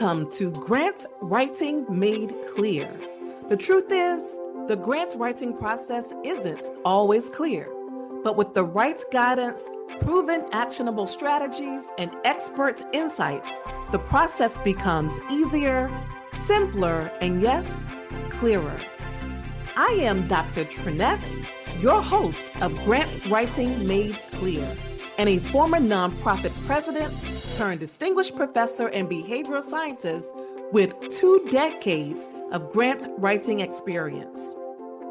Welcome to Grant Writing Made Clear. The truth is, the grant writing process isn't always clear, but with the right guidance, proven actionable strategies, and expert insights, the process becomes easier, simpler, and yes, clearer. I am Dr. Trenette, your host of Grant Writing Made Clear, and a former nonprofit president turned distinguished professor and behavioral scientist with 2 decades of grant writing experience.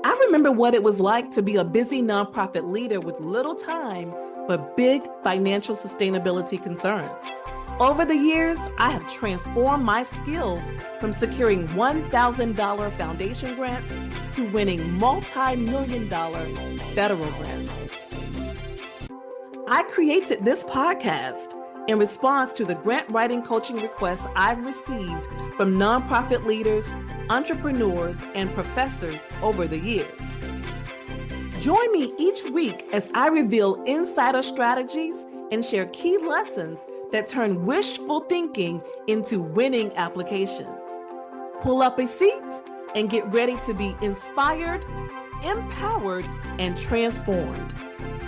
I remember what it was like to be a busy nonprofit leader with little time but big financial sustainability concerns. Over the years, I have transformed my skills from securing $1,000 foundation grants to winning multi-million-dollar federal grants. I created this podcast in response to the grant writing coaching requests I've received from nonprofit leaders, entrepreneurs, and professors over the years. Join me each week as I reveal insider strategies and share key lessons that turn wishful thinking into winning applications. Pull up a seat and get ready to be inspired, empowered, and transformed.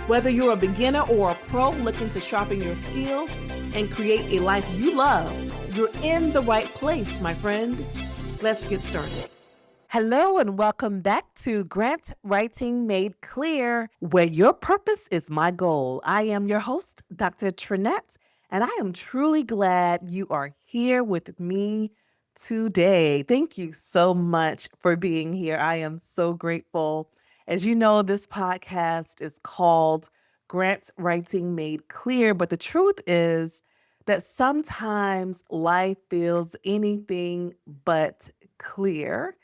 Whether you're a beginner or a pro looking to sharpen your skills and create a life you love, you're in the right place, my friend. Let's get started. Hello and welcome back to Grant Writing Made Clear, where your purpose is my goal. I am your host, Dr. Trenette, and I am truly glad you are here with me today. Thank you so much for being here. I am so grateful. As you know, this podcast is called Grant Writing Made Clear, but the truth is that sometimes life feels anything but clear.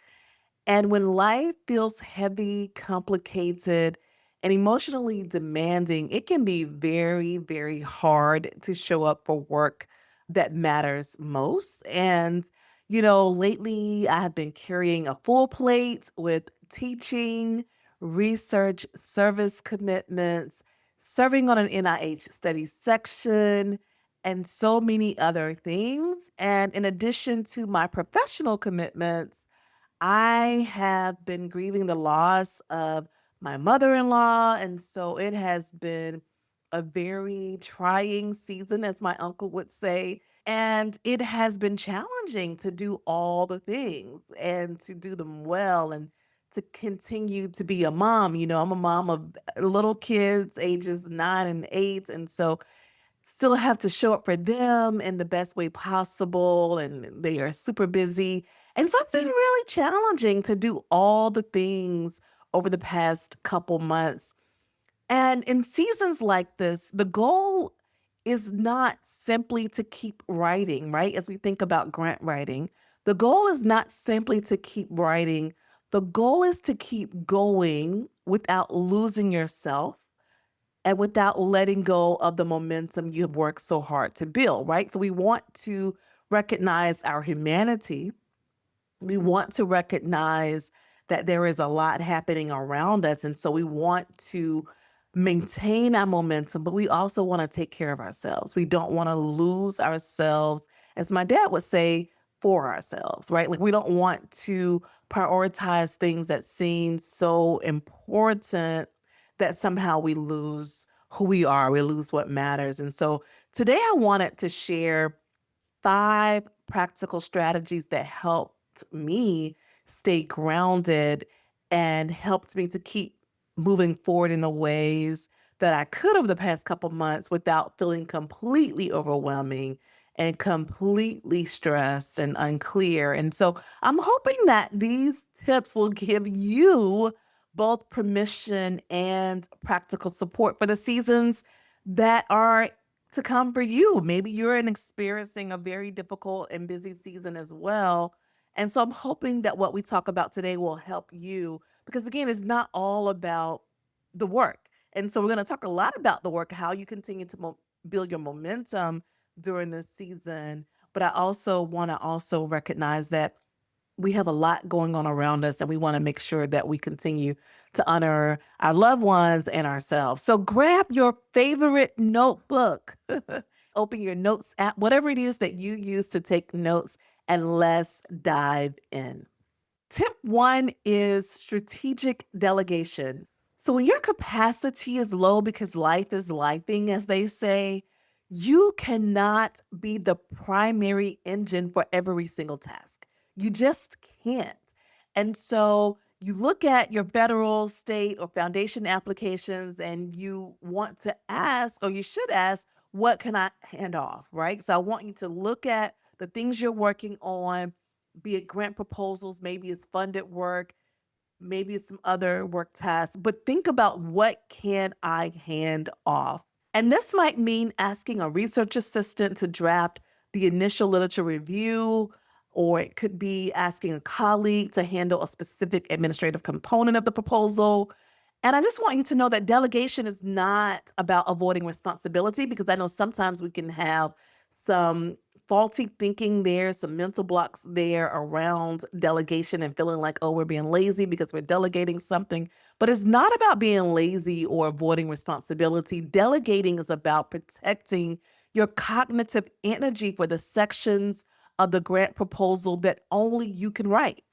And when life feels heavy, complicated, and emotionally demanding, it can be very, very hard to show up for work that matters most. And, lately I have been carrying a full plate with teaching, research, service commitments, serving on an NIH study section, and so many other things. And in addition to my professional commitments, I have been grieving the loss of my mother-in-law, and so it has been a very trying season, as my uncle would say. And it has been challenging to do all the things and to do them well and to continue to be a mom. I'm a mom of little kids, ages 9 and 8. And so still have to show up for them in the best way possible. And they are super busy. And so it's been really challenging to do all the things over the past couple months. And in seasons like this, the goal is not simply to keep writing, right? As we think about grant writing, the goal is not simply to keep writing. The goal is to keep going without losing yourself and without letting go of the momentum you have worked so hard to build, right? So we want to recognize our humanity. We want to recognize that there is a lot happening around us. And so we want to maintain our momentum, but we also want to take care of ourselves. We don't want to lose ourselves, as my dad would say, for ourselves, right? Like we don't want to prioritize things that seem so important that somehow we lose who we are, we lose what matters. And so today I wanted to share 5 practical strategies that helped me stay grounded and helped me to keep moving forward in the ways that I could over the past couple months without feeling completely overwhelming and completely stressed and unclear. And so I'm hoping that these tips will give you both permission and practical support for the seasons that are to come for you. Maybe you're experiencing a very difficult and busy season as well. And so I'm hoping that what we talk about today will help you because, again, it's not all about the work. And so we're going to talk a lot about the work, how you continue to build your momentum during this season. But I also want to recognize that we have a lot going on around us, and we want to make sure that we continue to honor our loved ones and ourselves. So grab your favorite notebook open your notes app, whatever it is that you use to take notes, and let's dive in. Tip one is strategic delegation. So when your capacity is low because life is lifing, as they say, you cannot be the primary engine for every single task. You just can't. And so you look at your federal, state, or foundation applications and you want to ask, or you should ask, what can I hand off, right? So I want you to look at the things you're working on, be it grant proposals, maybe it's funded work, maybe it's some other work tasks, but think about what can I hand off? And this might mean asking a research assistant to draft the initial literature review, or it could be asking a colleague to handle a specific administrative component of the proposal. And I just want you to know that delegation is not about avoiding responsibility, because I know sometimes we can have some faulty thinking there, some mental blocks there around delegation and feeling like, oh, we're being lazy because we're delegating something. But it's not about being lazy or avoiding responsibility. Delegating is about protecting your cognitive energy for the sections of the grant proposal that only you can write.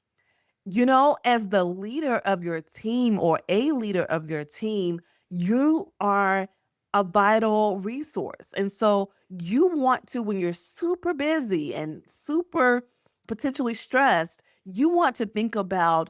As the leader of your team or a leader of your team, you are a vital resource. And so you want to, when you're super busy and super potentially stressed, you want to think about,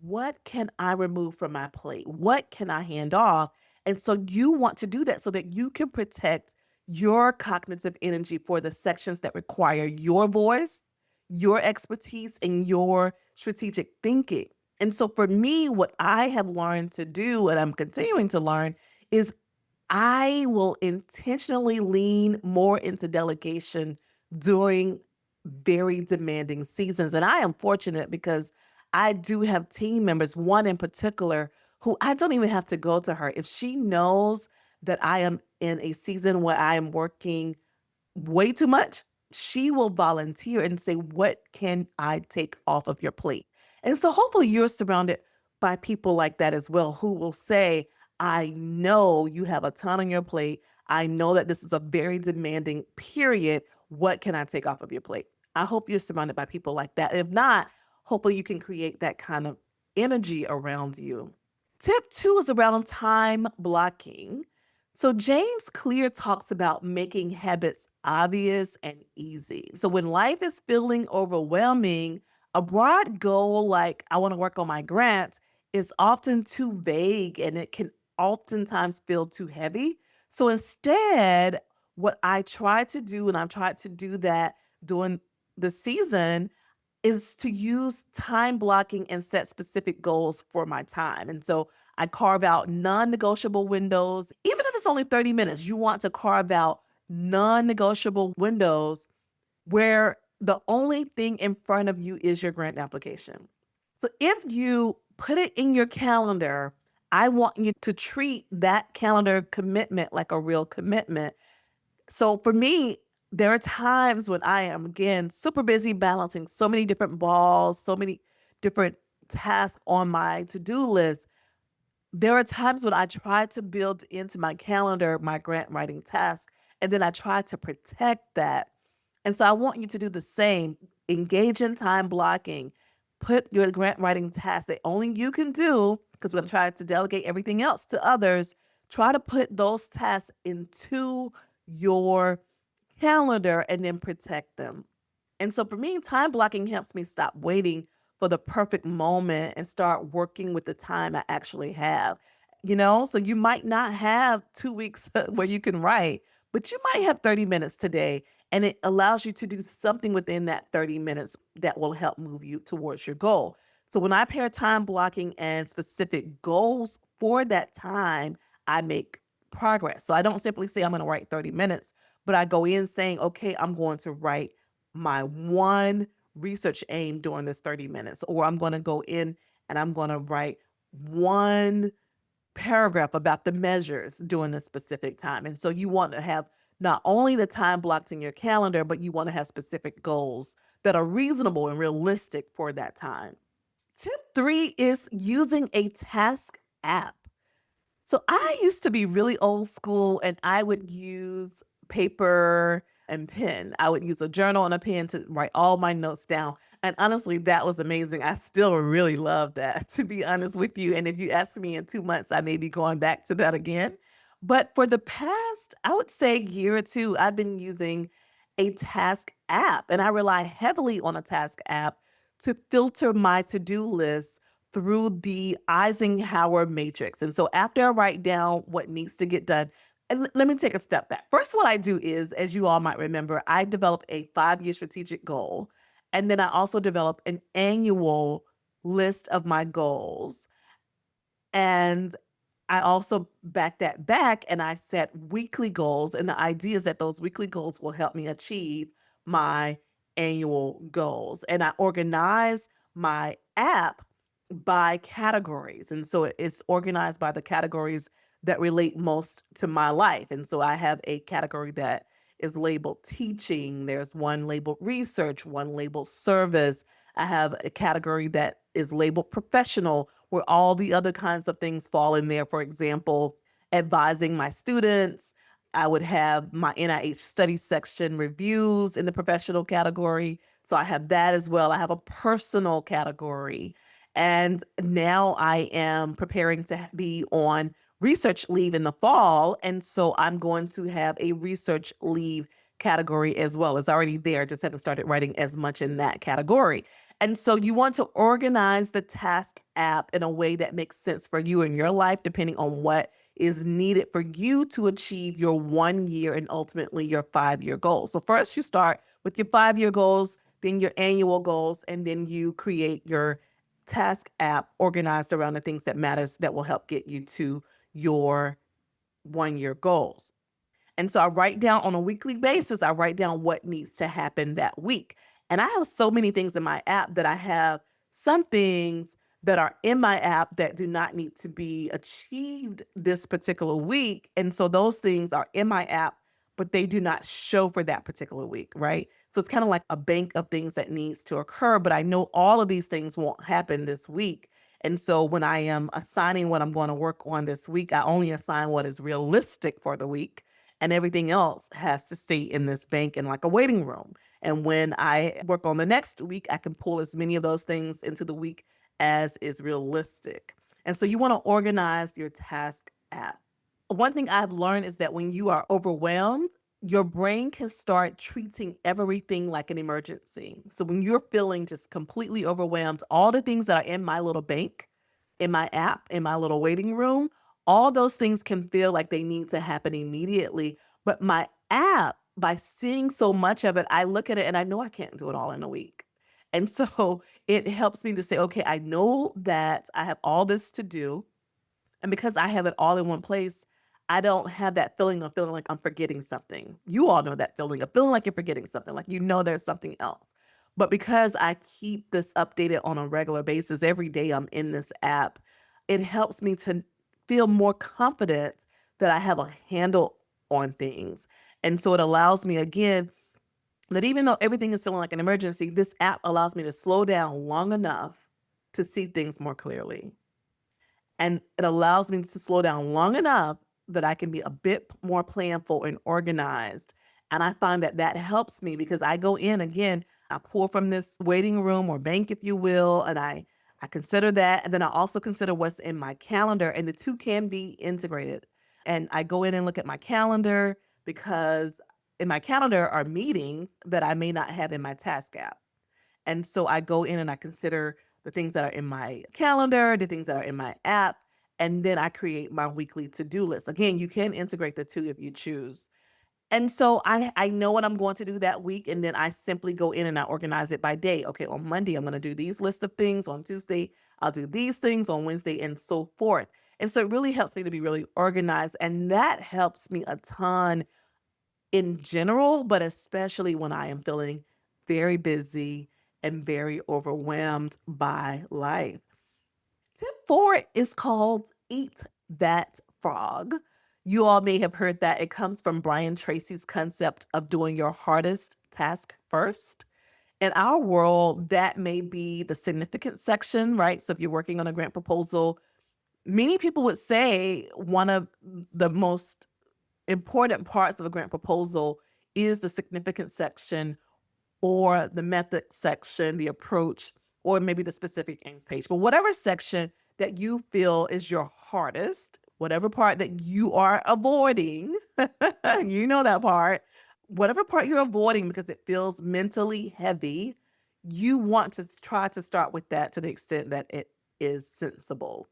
what can I remove from my plate? What can I hand off? And so you want to do that so that you can protect your cognitive energy for the sections that require your voice, your expertise, and your strategic thinking. And so for me, what I have learned to do, and I'm continuing to learn, is I will intentionally lean more into delegation during very demanding seasons. And I am fortunate because I do have team members, one in particular, who I don't even have to go to her. If she knows that I am in a season where I am working way too much, she will volunteer and say, what can I take off of your plate? And so hopefully you're surrounded by people like that as well, who will say, I know you have a ton on your plate. I know that this is a very demanding period. What can I take off of your plate? I hope you're surrounded by people like that. If not, hopefully you can create that kind of energy around you. Tip two is around time blocking. So James Clear talks about making habits obvious and easy. So when life is feeling overwhelming, a broad goal like I want to work on my grants is often too vague and it can oftentimes feel too heavy. So instead, what I try to do, and I've tried to do that during the season, is to use time blocking and set specific goals for my time. And so I carve out non-negotiable windows. Even if it's only 30 minutes, you want to carve out non-negotiable windows where the only thing in front of you is your grant application. So if you put it in your calendar, I want you to treat that calendar commitment like a real commitment. So for me, there are times when I am, again, super busy balancing so many different balls, so many different tasks on my to-do list. There are times when I try to build into my calendar my grant writing task, and then I try to protect that. And so I want you to do the same. Engage in time blocking. Put your grant writing tasks that only you can do, because we're going to try to delegate everything else to others. Try to put those tasks into your calendar and then protect them. And so for me, time blocking helps me stop waiting for the perfect moment and start working with the time I actually have. So you might not have 2 weeks where you can write, but you might have 30 minutes today. And it allows you to do something within that 30 minutes that will help move you towards your goal. So when I pair time blocking and specific goals for that time, I make progress. So I don't simply say I'm going to write 30 minutes, but I go in saying, okay, I'm going to write my one research aim during this 30 minutes, or I'm going to go in and I'm going to write one paragraph about the measures during this specific time. And so you want to have not only the time blocked in your calendar, but you want to have specific goals that are reasonable and realistic for that time. Tip three is using a task app. So I used to be really old school and I would use paper and pen. I would use a journal and a pen to write all my notes down. And honestly, that was amazing. I still really love that, to be honest with you. And if you ask me in 2 months, I may be going back to that again. But for the past, I would say year or two, I've been using a task app, and I rely heavily on a task app to filter my to-do list through the Eisenhower Matrix. And so after I write down what needs to get done, and let me take a step back. First, what I do is, as you all might remember, I develop a 5-year strategic goal. And then I also develop an annual list of my goals. And I also back and I set weekly goals. And the idea is that those weekly goals will help me achieve my annual goals. And I organize my app by categories. And so it's organized by the categories that relate most to my life. And so I have a category that is labeled teaching. There's one labeled research, one labeled service. I have a category that is labeled professional, where all the other kinds of things fall in there. For example, advising my students. I would have my NIH study section reviews in the professional category. So I have that as well. I have a personal category. And now I am preparing to be on research leave in the fall. And so I'm going to have a research leave category as well. It's already there, just haven't started writing as much in that category. And so you want to organize the task app in a way that makes sense for you in your life, depending on what is needed for you to achieve your 1 year and ultimately your 5-year goals. So first you start with your 5-year goals, then your annual goals, and then you create your task app organized around the things that matters that will help get you to your 1-year goals. And so I write down on a weekly basis, I write down what needs to happen that week. And I have so many things in my app that I have some things that are in my app that do not need to be achieved this particular week. And so those things are in my app, but they do not show for that particular week, right? So it's kind of like a bank of things that needs to occur, but I know all of these things won't happen this week. And so when I am assigning what I'm going to work on this week, I only assign what is realistic for the week, and everything else has to stay in this bank in like a waiting room. And when I work on the next week, I can pull as many of those things into the week as is realistic. And so you want to organize your task app. One thing I've learned is that when you are overwhelmed, your brain can start treating everything like an emergency. So when you're feeling just completely overwhelmed, all the things that are in my little bank, in my app, in my little waiting room, all those things can feel like they need to happen immediately. But my app, by seeing so much of it, I look at it and I know I can't do it all in a week. And so it helps me to say, okay, I know that I have all this to do. And because I have it all in one place, I don't have that feeling of feeling like I'm forgetting something. You all know that feeling of feeling like you're forgetting something, like you know there's something else. But because I keep this updated on a regular basis, every day I'm in this app, it helps me to feel more confident that I have a handle on things. And so it allows me again that even though everything is feeling like an emergency, this app allows me to slow down long enough to see things more clearly. And it allows me to slow down long enough that I can be a bit more planful and organized. And I find that that helps me because I go in again, I pull from this waiting room or bank, if you will, and I consider that. And then I also consider what's in my calendar, and the two can be integrated. And I go in and look at my calendar because in my calendar are meetings that I may not have in my task app. And so I go in and I consider the things that are in my calendar, the things that are in my app, and then I create my weekly to-do list. Again, you can integrate the two if you choose. And so I know what I'm going to do that week, and then I simply go in and I organize it by day. Okay, on Monday, I'm going to do these list of things. On Tuesday, I'll do these things. On Wednesday, and so forth. And so it really helps me to be really organized, and that helps me a ton in general, but especially when I am feeling very busy and very overwhelmed by life. Tip 4 is called Eat That Frog. You all may have heard that. It comes from Brian Tracy's concept of doing your hardest task first. In our world, that may be the significant section, right? So if you're working on a grant proposal, many people would say one of the most important parts of a grant proposal is the significance section or the method section, the approach, or maybe the specific aims page. But whatever section that you feel is your hardest, whatever part that you are avoiding, you know that part, whatever part you're avoiding because it feels mentally heavy, you want to try to start with that to the extent that it is sensible.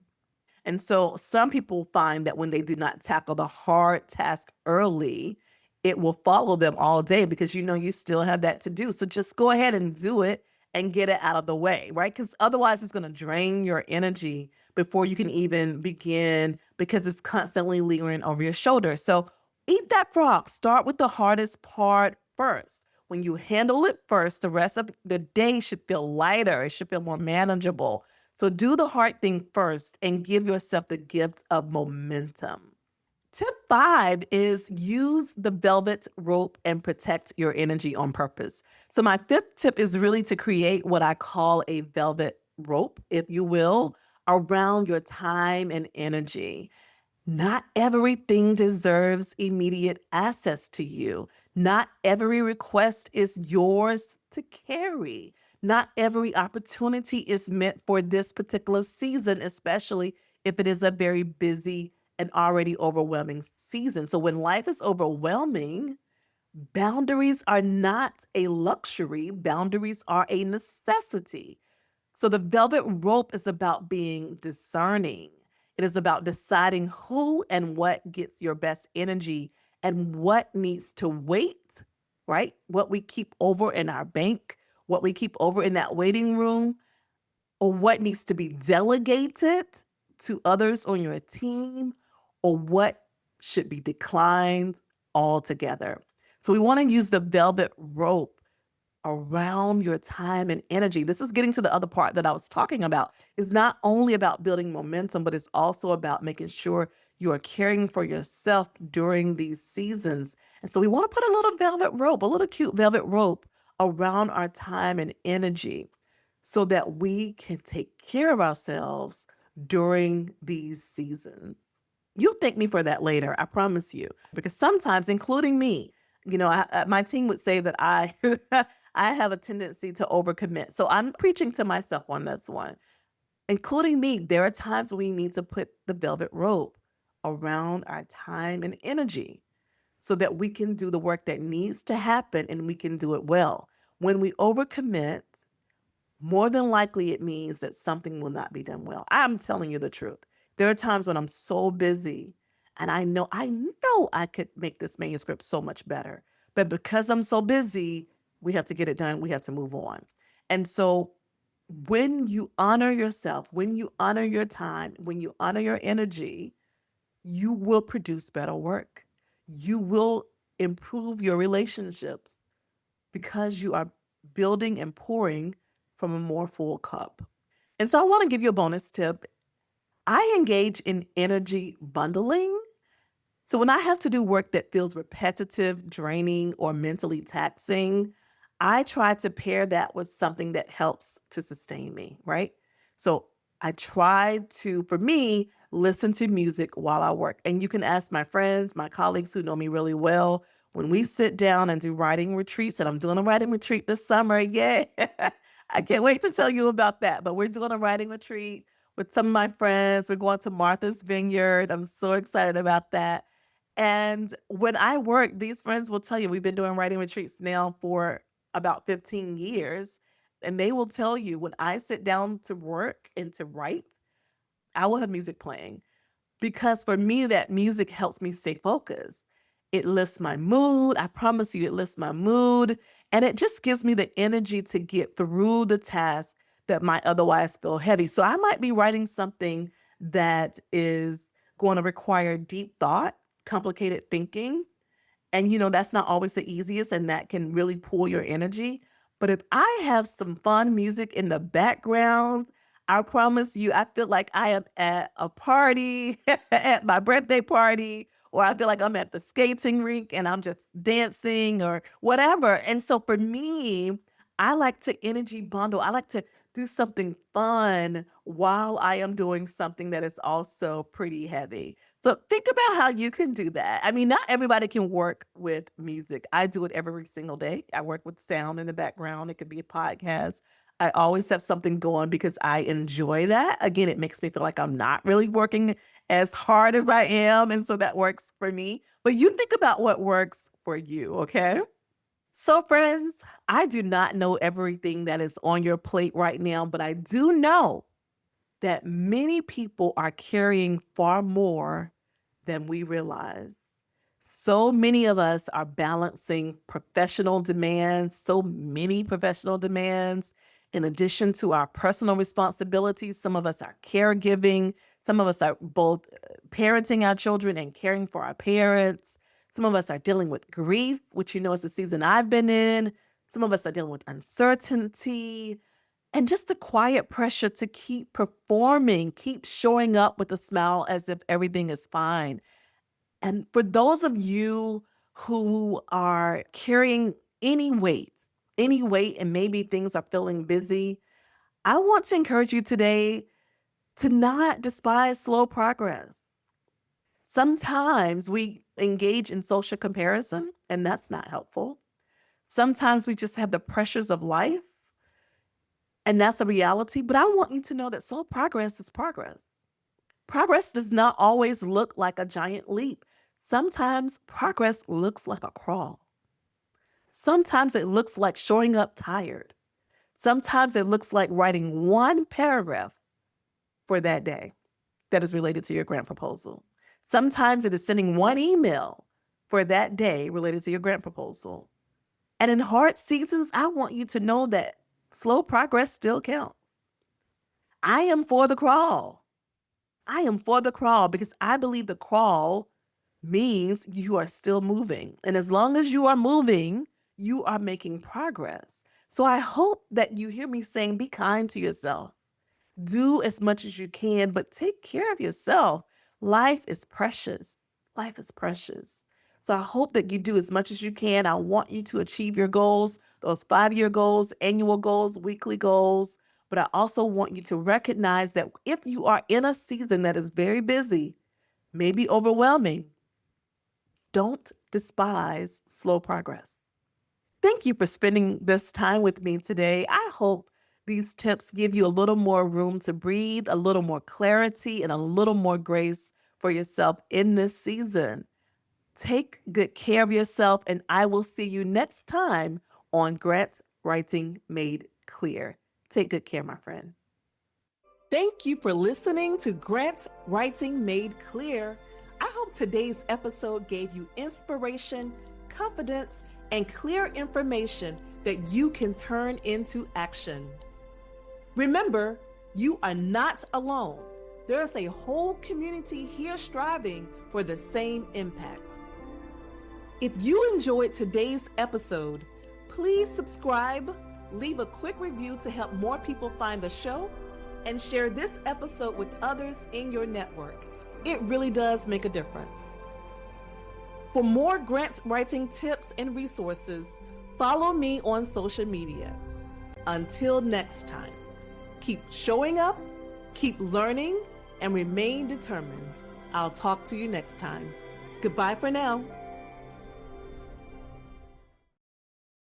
And so some people find that when they do not tackle the hard task early, it will follow them all day because you know you still have that to do. So just go ahead and do it and get it out of the way, right? Because otherwise it's going to drain your energy before you can even begin because it's constantly lingering over your shoulder. So eat that frog. Start with the hardest part first. When you handle it first, the rest of the day should feel lighter. It should feel more manageable. So do the hard thing first and give yourself the gift of momentum. Tip 5 is use the velvet rope and protect your energy on purpose. So my fifth tip is really to create what I call a velvet rope, if you will, around your time and energy. Not everything deserves immediate access to you. Not every request is yours to carry. Not every opportunity is meant for this particular season, especially if it is a very busy and already overwhelming season. So when life is overwhelming, boundaries are not a luxury, boundaries are a necessity. So the velvet rope is about being discerning. It is about deciding who and what gets your best energy and what needs to wait, right? What we keep over in our bank, what we keep over in that waiting room, or what needs to be delegated to others on your team, or what should be declined altogether. So we want to use the velvet rope around your time and energy. This is getting to the other part that I was talking about. It's not only about building momentum, but it's also about making sure you are caring for yourself during these seasons. And so we want to put a little velvet rope, a little cute velvet rope around our time and energy so that we can take care of ourselves during these seasons. You'll thank me for that later, I promise you. Because sometimes, including me, my team would say that I I have a tendency to overcommit. So I'm preaching to myself on this one. Including me, there are times we need to put the velvet rope around our time and energy so that we can do the work that needs to happen and we can do it well. When we overcommit, more than likely it means that something will not be done well. I'm telling you the truth. There are times when I'm so busy and I know I could make this manuscript so much better. But because I'm so busy, we have to get it done. We have to move on. And so when you honor yourself, when you honor your time, when you honor your energy, you will produce better work. You will improve your relationships because you are building and pouring from a more full cup. And so I want to give you a bonus tip. I engage in energy bundling. So when I have to do work that feels repetitive, draining, or mentally taxing, I try to pair that with something that helps to sustain me, right? So I try to, for me, listen to music while I work. And you can ask my friends, my colleagues who know me really well, when we sit down and do writing retreats, and I'm doing a writing retreat this summer, yeah. I can't wait to tell you about that. But we're doing a writing retreat with some of my friends. We're going to Martha's Vineyard. I'm so excited about that. And when I work, these friends will tell you we've been doing writing retreats now for about 15 years. And they will tell you when I sit down to work and to write, I will have music playing because for me, that music helps me stay focused. It lifts my mood. I promise you, it lifts my mood. And it just gives me the energy to get through the task that might otherwise feel heavy. So I might be writing something that is going to require deep thought, complicated thinking. And that's not always the easiest, and that can really pull your energy. But if I have some fun music in the background, I promise you, I feel like I am at a party, at my birthday party, or I feel like I'm at the skating rink and I'm just dancing or whatever. And so for me, I like to energy bundle. I like to do something fun while I am doing something that is also pretty heavy. So think about how you can do that. I mean, not everybody can work with music. I do it every single day. I work with sound in the background. It could be a podcast. I always have something going because I enjoy that. Again, it makes me feel like I'm not really working as hard as I am. And so that works for me. But you think about what works for you, okay? So, friends, I do not know everything that is on your plate right now, but I do know that many people are carrying far more than we realize. So many of us are balancing professional demands, so many professional demands, in addition to our personal responsibilities. Some of us are caregiving. Some of us are both parenting our children and caring for our parents. Some of us are dealing with grief, which you know is the season I've been in. Some of us are dealing with uncertainty and just the quiet pressure to keep performing, keep showing up with a smile as if everything is fine. And for those of you who are carrying any weight, and maybe things are feeling busy, I want to encourage you today to not despise slow progress. Sometimes we engage in social comparison, and that's not helpful. Sometimes we just have the pressures of life, and that's a reality. But I want you to know that slow progress is progress. Progress does not always look like a giant leap. Sometimes progress looks like a crawl. Sometimes it looks like showing up tired. Sometimes it looks like writing one paragraph for that day that is related to your grant proposal. Sometimes it is sending one email for that day related to your grant proposal. And in hard seasons, I want you to know that slow progress still counts. I am for the crawl. I am for the crawl because I believe the crawl means you are still moving. And as long as you are moving, you are making progress. So I hope that you hear me saying, be kind to yourself. Do as much as you can, but take care of yourself. Life is precious. Life is precious. So I hope that you do as much as you can. I want you to achieve your goals, those 5-year goals, annual goals, weekly goals. But I also want you to recognize that if you are in a season that is very busy, maybe overwhelming, don't despise slow progress. Thank you for spending this time with me today. I hope these tips give you a little more room to breathe, a little more clarity, and a little more grace for yourself in this season. Take good care of yourself, and I will see you next time on Grant Writing Made Clear. Take good care, my friend. Thank you for listening to Grant Writing Made Clear. I hope today's episode gave you inspiration, confidence, and clear information that you can turn into action. Remember, you are not alone. There's a whole community here striving for the same impact. If you enjoyed today's episode, please subscribe, leave a quick review to help more people find the show, and share this episode with others in your network. It really does make a difference. For more grant writing tips and resources, follow me on social media. Until next time, keep showing up, keep learning, and remain determined. I'll talk to you next time. Goodbye for now.